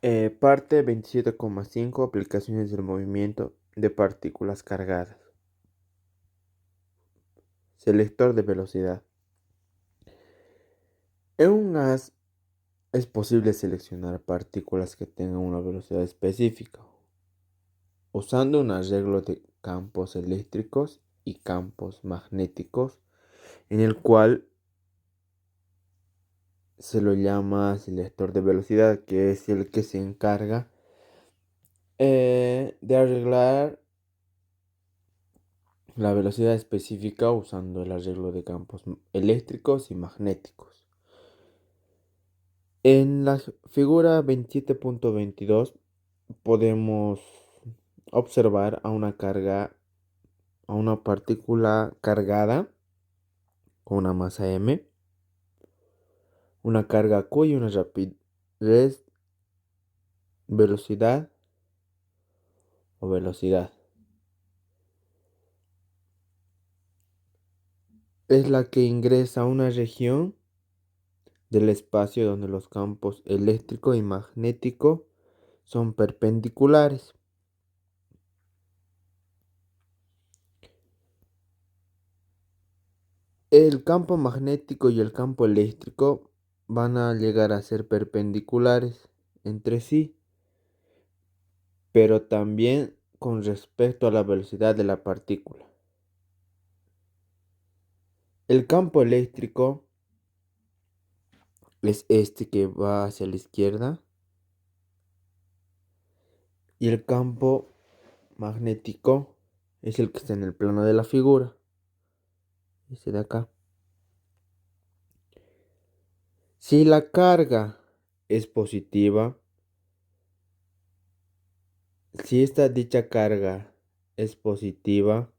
Parte 27,5. Aplicaciones del movimiento de partículas cargadas. Selector de velocidad. En un haz es posible seleccionar partículas que tengan una velocidad específica, usando un arreglo de campos eléctricos y campos magnéticos, en el cual se lo llama selector de velocidad, que es el que se encarga de arreglar la velocidad específica usando el arreglo de campos eléctricos y magnéticos. En la figura 27.22 podemos observar a una partícula cargada con una masa m, una carga q y una rapidez, velocidad o velocidad. Es la que ingresa a una región del espacio donde los campos eléctrico y magnético son perpendiculares. El campo magnético y el campo eléctrico van a llegar a ser perpendiculares entre sí, pero también con respecto a la velocidad de la partícula. El campo eléctrico es este que va hacia la izquierda y el campo magnético es el que está en el plano de la figura, este de acá. Si la carga es positiva, si esta dicha carga es positiva,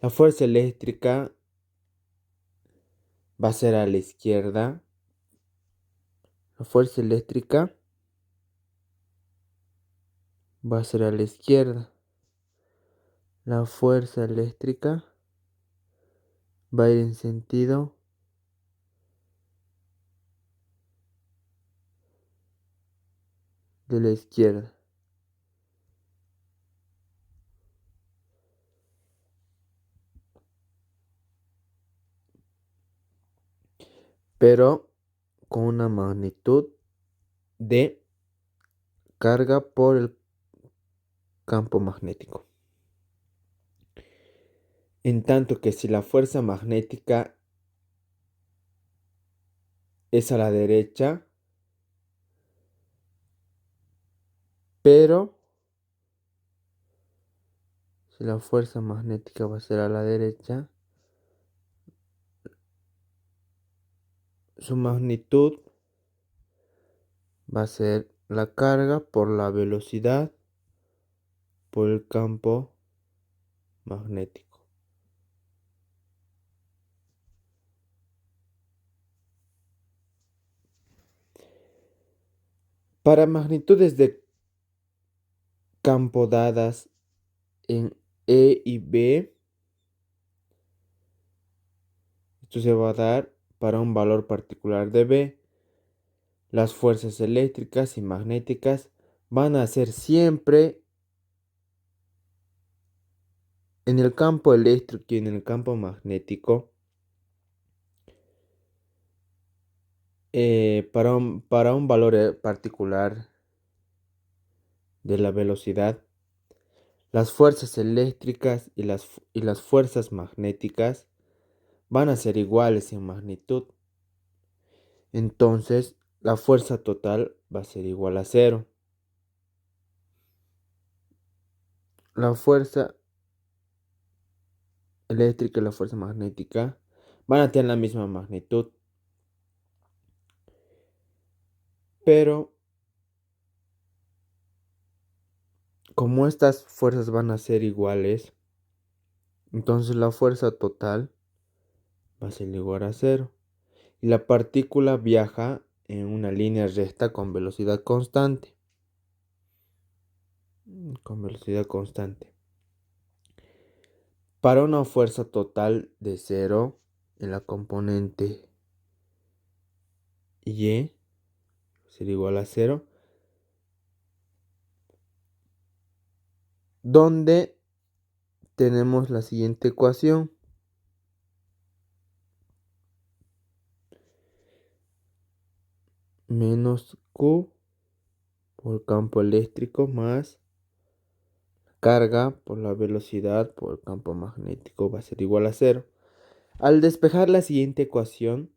la fuerza eléctrica va a ser a la izquierda. La fuerza eléctrica va a ser a la izquierda. La fuerza eléctrica va a ir en sentido de la izquierda. Pero con una magnitud de carga por el campo magnético. En tanto que si la fuerza magnética es a la derecha, pero si la fuerza magnética va a ser a la derecha, su magnitud va a ser la carga por la velocidad por el campo magnético. Para magnitudes de campo dadas en E y B, esto se va a dar para un valor particular de B. Las fuerzas eléctricas y magnéticas van a ser siempre en el campo eléctrico y en el campo magnético. Para un valor particular de la velocidad, las fuerzas eléctricas y las fuerzas magnéticas van a ser iguales en magnitud. Entonces, la fuerza total va a ser igual a 0. La fuerza eléctrica y la fuerza magnética van a tener la misma magnitud. Pero como estas fuerzas van a ser iguales, entonces la fuerza total va a ser igual a 0. Y la partícula viaja en una línea recta con velocidad constante. Para una fuerza total de 0 en la componente Y sería igual a 0. donde tenemos la siguiente ecuación. Menos Q por campo eléctrico más carga por la velocidad por el campo magnético va a ser igual a 0. Al despejar la siguiente ecuación,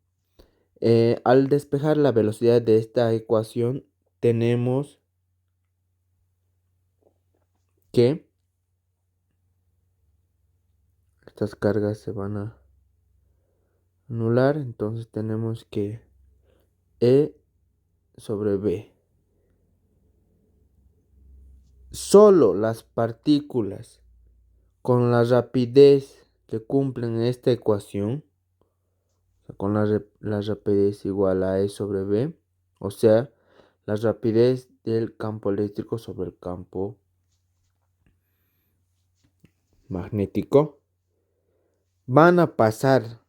al despejar la velocidad de esta ecuación, tenemos que estas cargas se van a anular, entonces tenemos que E sobre B. Solo las partículas con la rapidez que cumplen esta ecuación, con la rapidez igual a E sobre B, o sea, la rapidez del campo eléctrico sobre el campo magnético, van a pasar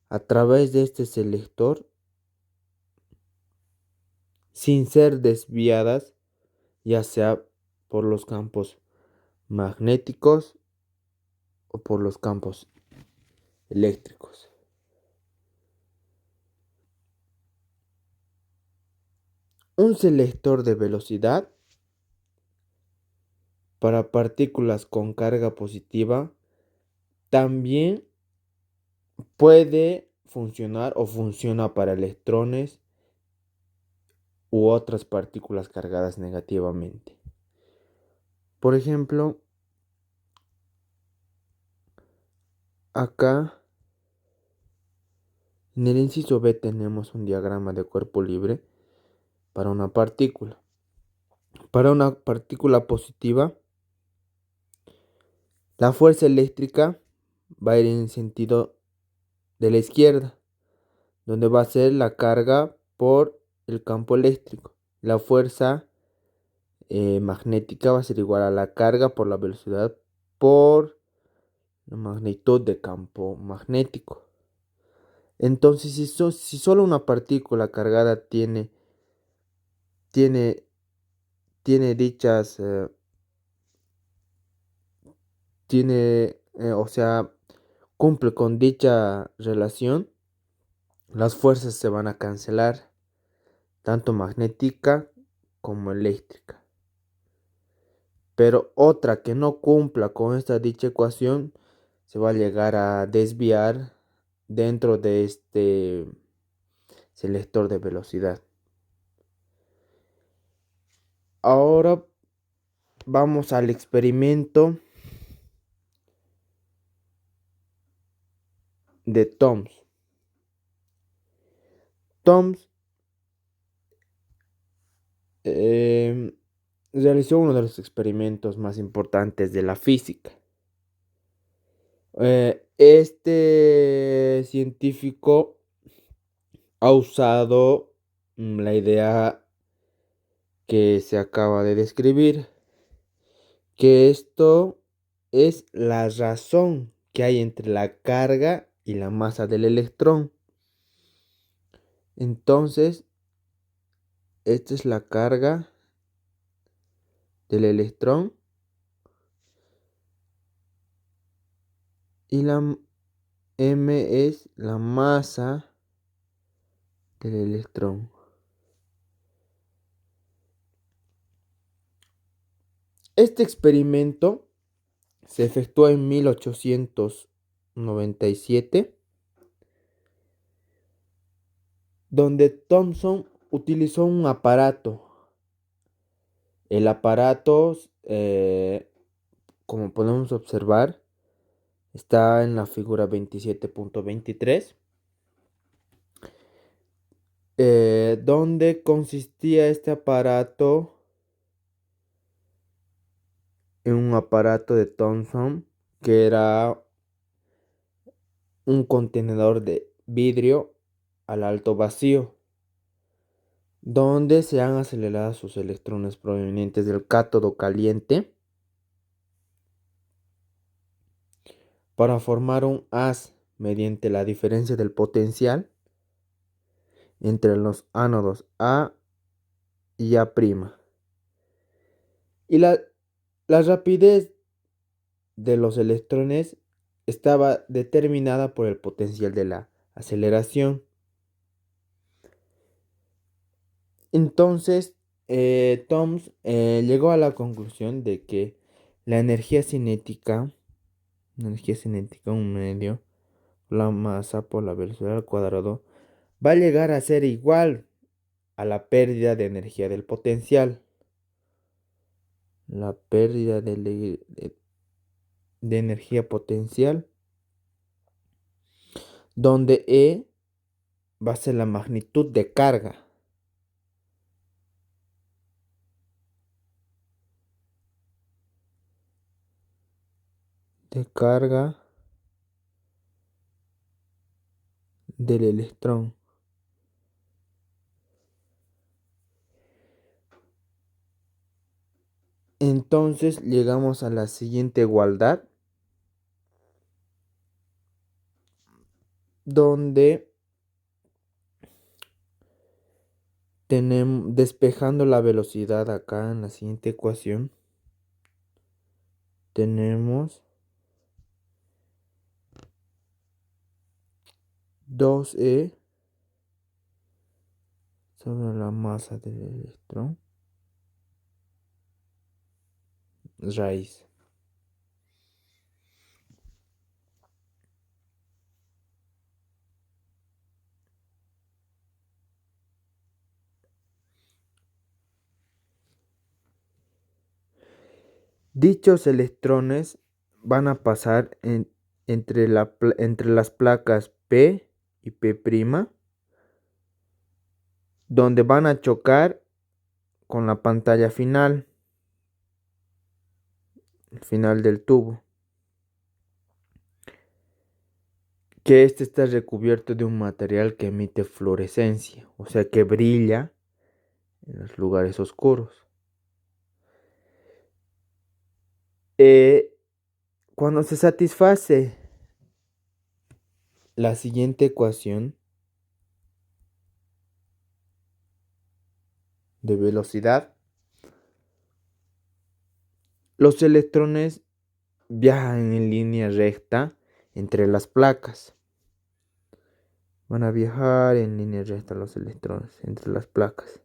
a través de este selector sin ser desviadas, ya sea por los campos magnéticos o por los campos eléctricos. Un selector de velocidad para partículas con carga positiva también puede funcionar o funciona para electrones u otras partículas cargadas negativamente. Por ejemplo, acá en el inciso B tenemos un diagrama de cuerpo libre para una partícula. Para una partícula positiva, la fuerza eléctrica va a ir en sentido de la izquierda, donde va a ser la carga por el campo eléctrico. La fuerza magnética va a ser igual a la carga por la velocidad por la magnitud de campo magnético. Entonces, si solo una partícula cargada tiene dichas, o sea, cumple con dicha relación, las fuerzas se van a cancelar, tanto magnética como eléctrica. Pero otra que no cumpla con esta dicha ecuación se va a llegar a desviar dentro de este selector de velocidad. Ahora vamos al experimento de Thomson. Thomson realizó uno de los experimentos más importantes de la física. Este científico ha usado la idea que se acaba de describir, que esto es la razón que hay entre la carga y la masa del electrón. Entonces, esta es la carga del electrón y la m es la masa del electrón. Este experimento se efectuó en 1897, donde Thomson utilizó un aparato. El aparato, como podemos observar, está en la figura 27.23, donde consistía este aparato en un aparato de Thomson que era un contenedor de vidrio al alto vacío, donde se han acelerado sus electrones provenientes del cátodo caliente para formar un haz mediante la diferencia del potencial entre los ánodos A y A'. Y la rapidez de los electrones estaba determinada por el potencial de la aceleración. Entonces, Thomson llegó a la conclusión de que la energía cinética, un medio, la masa por la velocidad al cuadrado, va a llegar a ser igual a la pérdida de energía del potencial. La pérdida de energía potencial, donde E va a ser la magnitud de carga. De carga del electrón. Entonces llegamos a la siguiente igualdad, donde tenemos, despejando la velocidad acá en la siguiente ecuación, tenemos 2E sobre la masa del electrón raíz. Dichos electrones van a pasar entre las placas P y P', donde van a chocar con la pantalla final, el final del tubo, que este está recubierto de un material que emite fluorescencia, o sea que brilla en los lugares oscuros. Cuando se satisface la siguiente ecuación de velocidad, los electrones viajan en línea recta entre las placas. Van a viajar en línea recta los electrones entre las placas.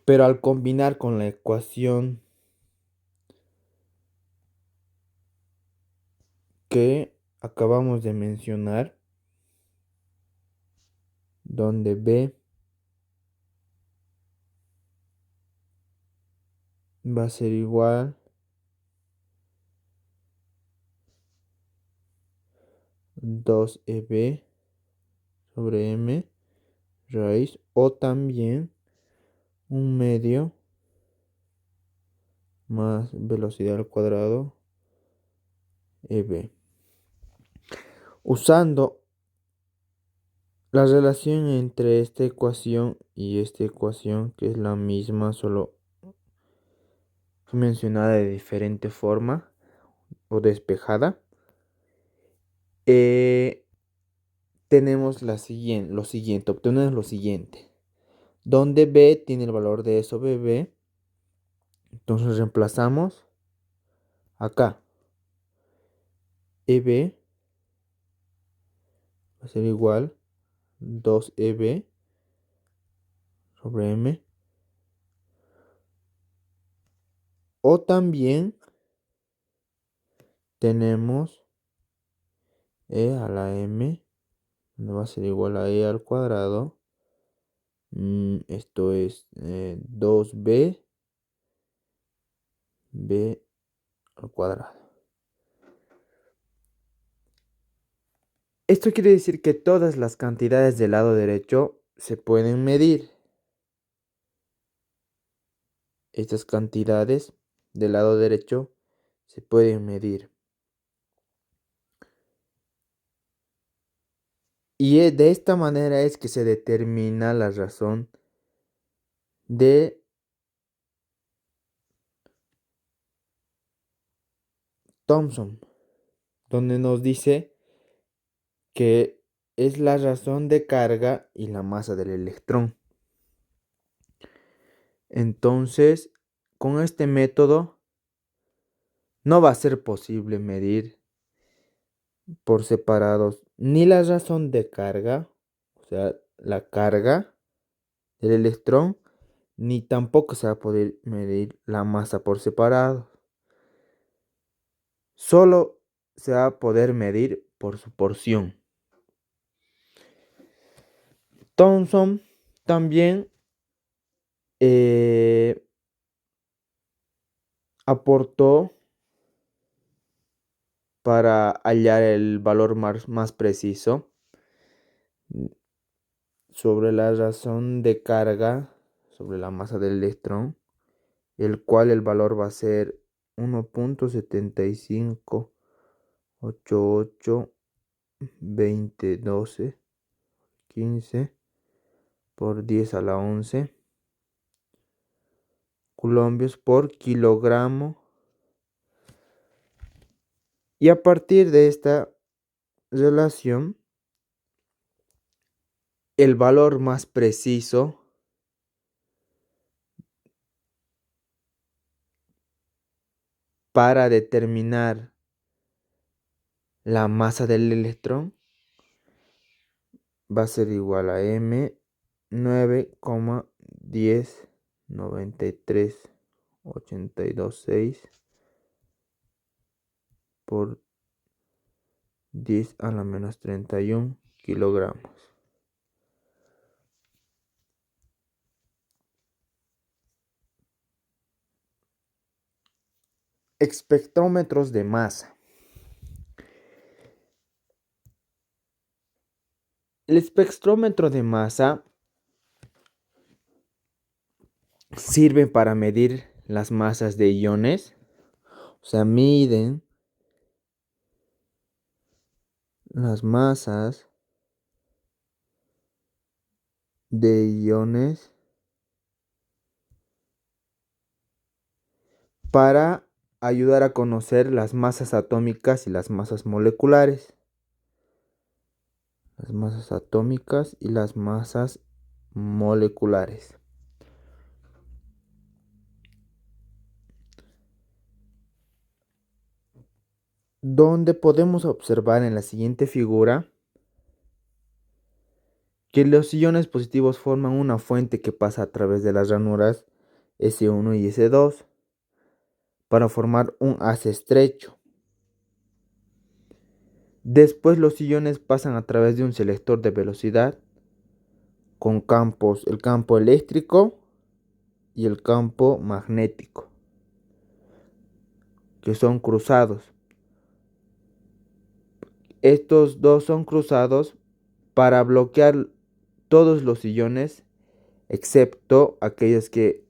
Pero al combinar con la ecuación que acabamos de mencionar, donde B va a ser igual a 2EB sobre M raíz, o también un medio más velocidad al cuadrado EB. Usando la relación entre esta ecuación y esta ecuación, que es la misma, solo mencionada de diferente forma o despejada, tenemos lo siguiente, obtenemos lo siguiente, donde B tiene el valor de E sobre B, entonces reemplazamos acá, EB va a ser igual 2EB sobre M, o también tenemos E a la M, donde va a ser igual a E al cuadrado, esto es 2B B al cuadrado. Esto quiere decir que todas las cantidades del lado derecho se pueden medir. Estas cantidades del lado derecho se pueden medir. Y de esta manera es que se determina la razón de Thomson, donde nos dice que es la razón de carga y la masa del electrón. Entonces, con este método no va a ser posible medir por separados ni la razón de carga, o sea, la carga del electrón, ni tampoco se va a poder medir la masa por separado. Solo se va a poder medir por su porción. Thomson también aportó para hallar el valor más preciso sobre la razón de carga sobre la masa del electrón, el cual el valor va a ser 1.7588201215 por 10 a la 11 colombios por kilogramo. Y a partir de esta relación, el valor más preciso para determinar la masa del electrón va a ser igual a M 9,109382,6 por 10 a la menos 31 kilogramos. Espectrómetros de masa. El espectrómetro de masa sirve para medir las masas de iones, o sea, miden las masas de iones para ayudar a conocer las masas atómicas y las masas moleculares. Las masas atómicas y las masas moleculares. Donde podemos observar en la siguiente figura que los iones positivos forman una fuente que pasa a través de las ranuras S1 y S2 para formar un haz estrecho. Después los iones pasan a través de un selector de velocidad con campos, el campo eléctrico y el campo magnético, que son cruzados. Estos dos son cruzados para bloquear todos los iones, excepto aquellos que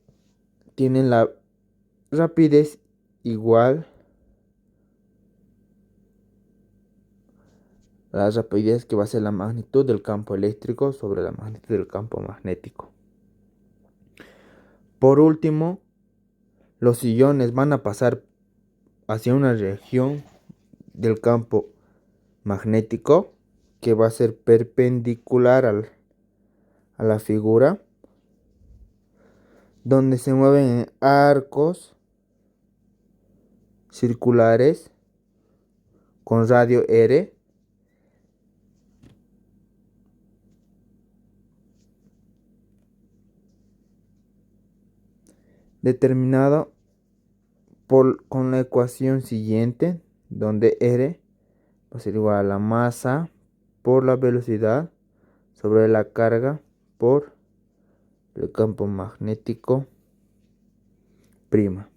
tienen la rapidez igual, la rapidez que va a ser la magnitud del campo eléctrico sobre la magnitud del campo magnético. Por último, los iones van a pasar hacia una región del campo magnético que va a ser perpendicular a la figura, donde se mueven en arcos circulares con radio R, determinado con la ecuación siguiente, donde R va a ser igual a la masa por la velocidad sobre la carga por el campo magnético prima.